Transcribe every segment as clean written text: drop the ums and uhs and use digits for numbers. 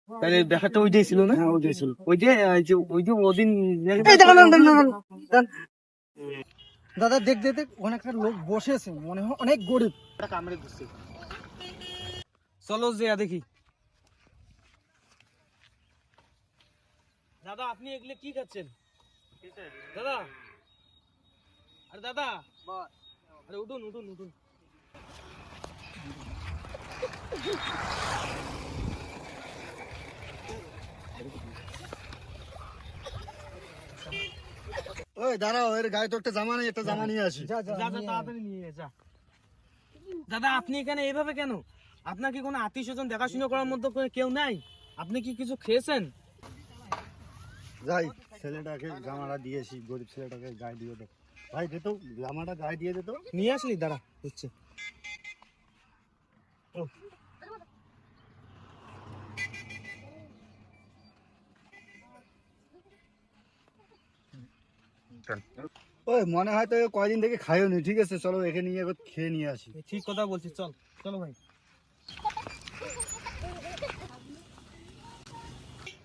তাহলে ব্যাপারটা ওইটাই ছিল না? হ্যাঁ ওইটাই ছিল। ওই যে ওদিন দাদা দেখতে দেখতে ওখানে একটা লোক বসেছে, মনে হয় অনেক গরিব। কামড়ে দিচ্ছে। চলো যে দেখি। দাদা আপনি এগুলো কি খাচ্ছেন? দাদা আরে দাদা, আরে উঠুন উঠুন উঠুন। ওই দাঁড়াও, এর গায়ে তো একটা জামা নেই, একটা জামা নিয়ে আসি। যা তাড়াতাড়ি নিয়ে যা। দাদা আপনি এখানে এইভাবে কেন? আপনার কি কোনো আত্মীয় স্বজন দেখাশোনা করার মতো কেউ নাই? আপনি কি কিছু খেয়েছেন? যাই ছেলেটাকে জামাটা দিয়েছি, গরিব ছেলেটাকে গায়ে দিয়ে দে ভাই, দে তো জামাটা গায়ে দিয়ে দে তো। নিয়ে আসলি দাঁড়া হচ্ছে। ওই মনে হয় তো কয়দিন থেকে খাইও নি, ঠিক আছে চলো এখানে নিয়ে একবার খেয়ে নিয়ে আসি। ঠিক কথা বলছিস, চল চলো ভাই।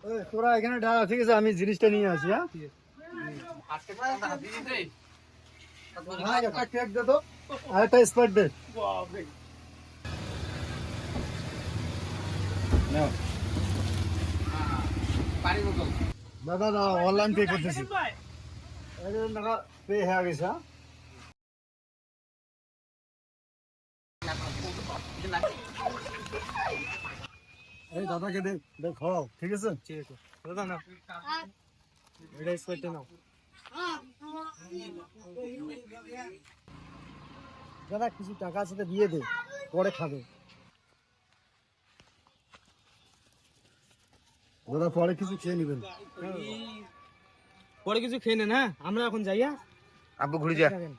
ওই তোরা এখানে দাঁড়া, ঠিক আছে আমি জিনিসটা নিয়ে আসি। হ্যাঁ ভাই, একটা কেক দে তো, আর একটা স্প্রাইট দে। নাও। দাদা দাদা অনলাইন পে করতেছি। এই টাকা পে হয়ে গেছে। এই দাদাকে দে, দে খাও, ঠিক আছে। ঠিক আছে দাদা না, এটা স্প্রাইটটা নাও। দাদা কিছু টাকা আছে তো দিয়ে দে, পরে খাবে। দাদা পরে কিছু খেয়ে নেবেন। পরে কিছু খেয়ে নেন। হ্যাঁ আমরা এখন যাই। হ্যাঁ আব্বু ঘুরে যা। থাকেন।